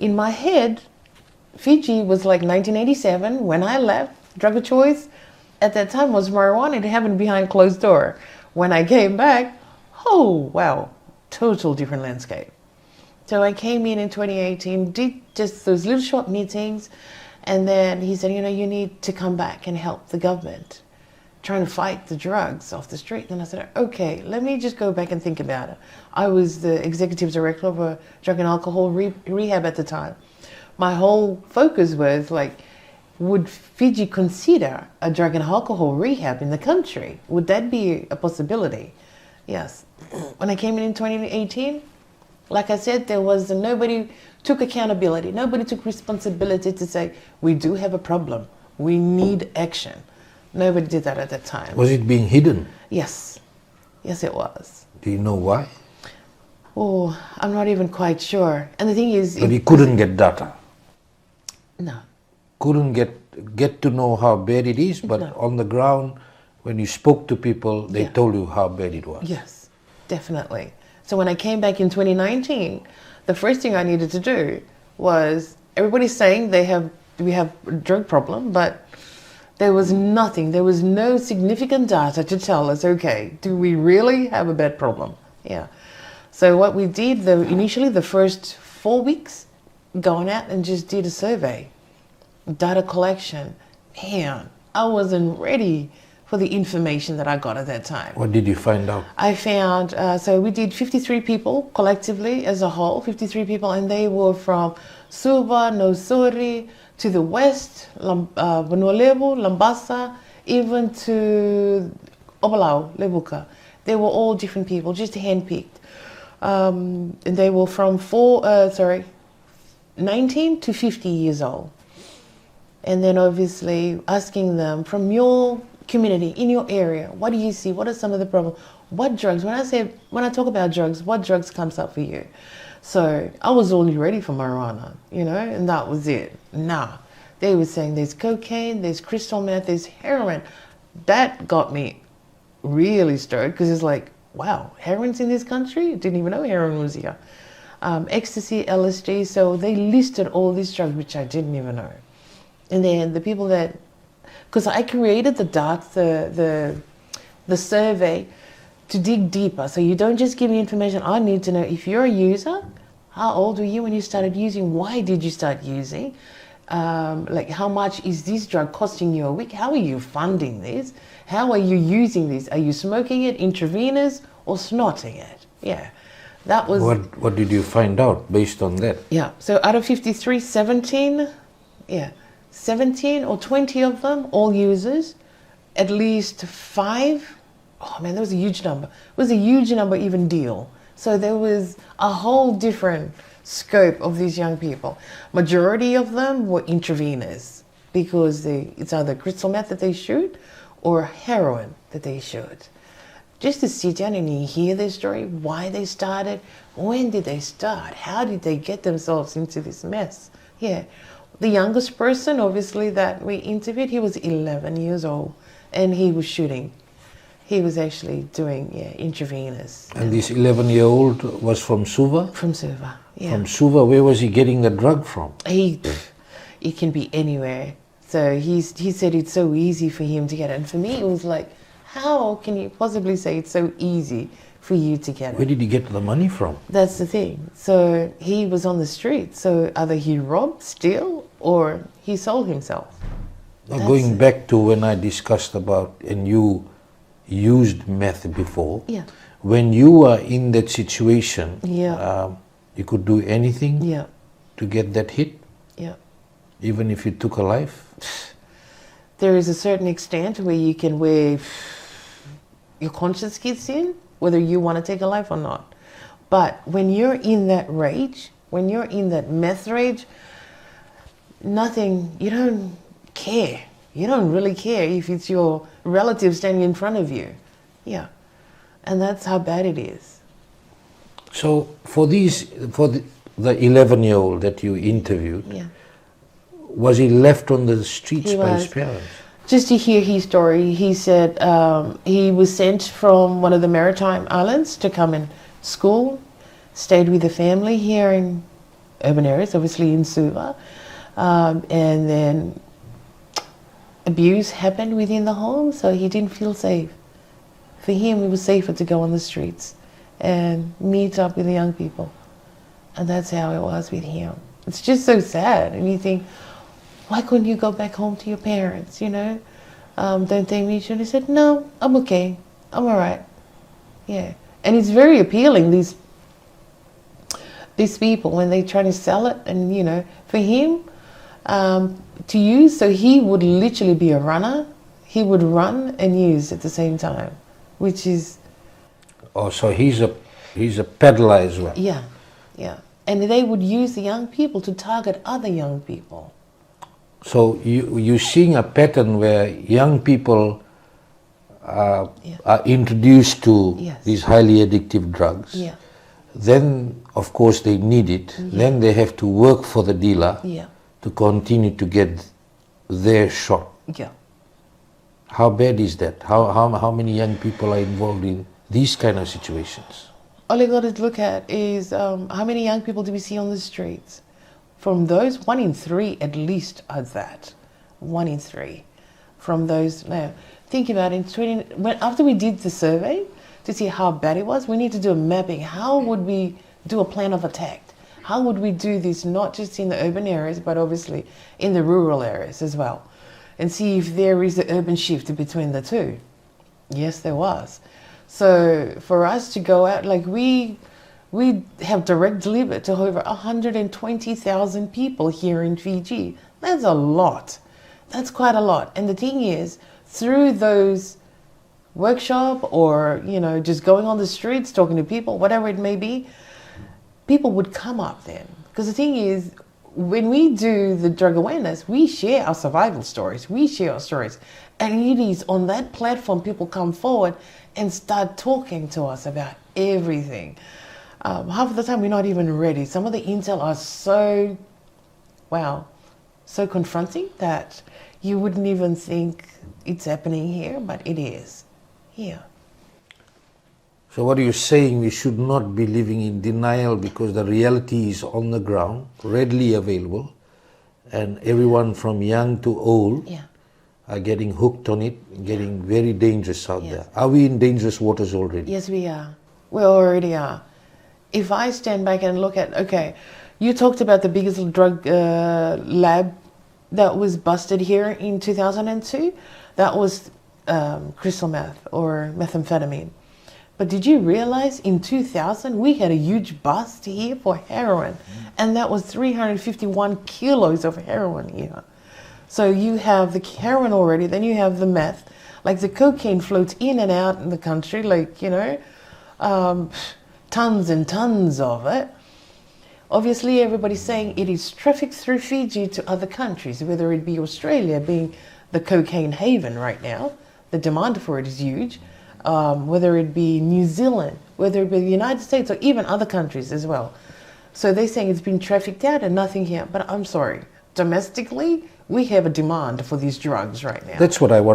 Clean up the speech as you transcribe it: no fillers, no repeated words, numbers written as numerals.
in my head, Fiji was like 1987 when I left. Drug of choice at that time was marijuana. It happened behind closed door. When I came back, oh wow, total different landscape. So I came in 2018, did just those little short meetings, and then he said, you need to come back and help the government trying to fight the drugs off the street. And I said, okay, let me just go back and think about it. I was the executive director of a drug and alcohol rehab at the time. My whole focus was like, would Fiji consider a drug and alcohol rehab in the country? Would that be a possibility? Yes. When I came in 2018, like I said, nobody took accountability. Nobody took responsibility to say, we do have a problem. We need action. Nobody did that at that time. Was it being hidden? Yes. Yes, it was. Do you know why? Oh, I'm not even quite sure. And the thing is... But he couldn't get data? No. Couldn't get to know how bad it is, but No. on the ground, when you spoke to people, they told you how bad it was. Yes, definitely. So when I came back in 2019, the first thing I needed to do was, everybody's saying we have a drug problem, but there was nothing, there was no significant data to tell us, okay, do we really have a bad problem? Yeah. So what we did, initially the first 4 weeks, going out and just did a survey, data collection. Man, I wasn't ready for the information that I got at that time. What did you find out? I found, so we did 53 people collectively as a whole, 53 people, and they were from Suva, Nosuri, to the west, Vanuatu, Lambasa, even to Obalau, Lebuka. They were all different people, just handpicked. And they were from 19 to 50 years old. And then obviously asking them from your community, in your area, what do you see? What are some of the problems? What drugs? When I talk about drugs, what drugs comes up for you? So I was only ready for marijuana, and that was it. Nah, they were saying there's cocaine, there's crystal meth, there's heroin. That got me really stirred because it's like, wow, heroin's in this country? Didn't even know heroin was here. Ecstasy, LSD, so they listed all these drugs, which I didn't even know. And then the people because I created the survey to dig deeper. So you don't just give me information. I need to know if you're a user, how old were you when you started using? Why did you start using? Like how much is this drug costing you a week? How are you funding this? How are you using this? Are you smoking it intravenous or snorting it? Yeah, that was... What did you find out based on that? Yeah, so out of 53, 17 or 20 of them, all users, at least 5, oh man, that was a huge number. It was a huge number even deal. So there was a whole different scope of these young people. Majority of them were intravenous because it's either crystal meth that they shoot or heroin that they shoot. Just to sit down and hear their story, why they started, when did they start, how did they get themselves into this mess? Yeah. The youngest person, obviously, that we interviewed, he was 11 years old, and he was shooting. He was actually doing intravenous. And this 11-year-old was from Suva? From Suva, yeah. From Suva, where was he getting the drug from? It can be anywhere. So he said it's so easy for him to get it. And for me, it was like, how can you possibly say it's so easy for you to get it? Where did he get the money from? That's the thing. So he was on the street. So either he robbed, steal, or he sold himself. Now going back to when I discussed about, and you used meth before, yeah. When you were in that situation, yeah. You could do anything yeah. to get that hit? Yeah. Even if you took a life? There is a certain extent where your conscience gets in, whether you want to take a life or not. But when you're in that rage, when you're in that meth rage, you don't care. You don't really care if it's your relative standing in front of you. Yeah. And that's how bad it is. So for the 11-year-old that you interviewed, yeah. Was he left on the streets by his parents? Just to hear his story, he said he was sent from one of the maritime islands to come and school, stayed with the family here in urban areas, obviously in Suva. And then abuse happened within the home, so he didn't feel safe. For him, it was safer to go on the streets and meet up with the young people. And that's how it was with him. It's just so sad. And you think, why couldn't you go back home to your parents, you know? Don't they miss you? And he said, no, I'm okay. I'm all right. Yeah. And it's very appealing, these people, when they try to sell it. And, you know, for him to use, so he would literally be a runner. He would run and use at the same time, which is... Oh, so he's a peddler as well. Yeah, yeah. And they would use the young people to target other young people. So you're seeing a pattern where young people are introduced to these highly addictive drugs. Yeah. Then, of course, they need it. Yeah. Then they have to work for the dealer Yeah. to continue to get their shot. Yeah. How bad is that? How many young people are involved in these kind of situations? All you got to look at is how many young people do we see on the streets? From those, 1 in 3 at least are that. 1 in 3. From those, now, think about it, after we did the survey to see how bad it was, we need to do a mapping. How would we do a plan of attack? How would we do this, not just in the urban areas, but obviously in the rural areas as well? And see if there is an urban shift between the two. Yes, there was. So for us to go out, like we have direct delivery to over 120,000 people here in Fiji. That's a lot. That's quite a lot. And the thing is, through those workshop or, you know, just going on the streets, talking to people, whatever it may be, people would come up then. Because the thing is, when we do the drug awareness, we share our survival stories. We share our stories. And it is on that platform people come forward and start talking to us about everything. Half of the time we're not even ready. Some of the intel are so, wow, so confronting that you wouldn't even think it's happening here, but it is here. So what you're saying, we should not be living in denial because the reality is on the ground, readily available, and everyone from young to old are getting hooked on it, getting very dangerous out there. Are we in dangerous waters already? Yes, we are. We already are. If I stand back and look at, okay, you talked about the biggest drug lab that was busted here in 2002. That was crystal meth or methamphetamine. But did you realize in 2000 we had a huge bust here for heroin, and that was 351 kilos of heroin here. So you have the heroin already, then you have the meth. Like the cocaine floats in and out in the country, like, you know, tons and tons of it. Obviously, everybody's saying it is trafficked through Fiji to other countries, whether it be Australia being the cocaine haven right now. The demand for it is huge. Whether it be New Zealand, whether it be the United States, or even other countries as well. So they're saying it's been trafficked out and nothing here. But I'm sorry, domestically, we have a demand for these drugs right now. That's what I want.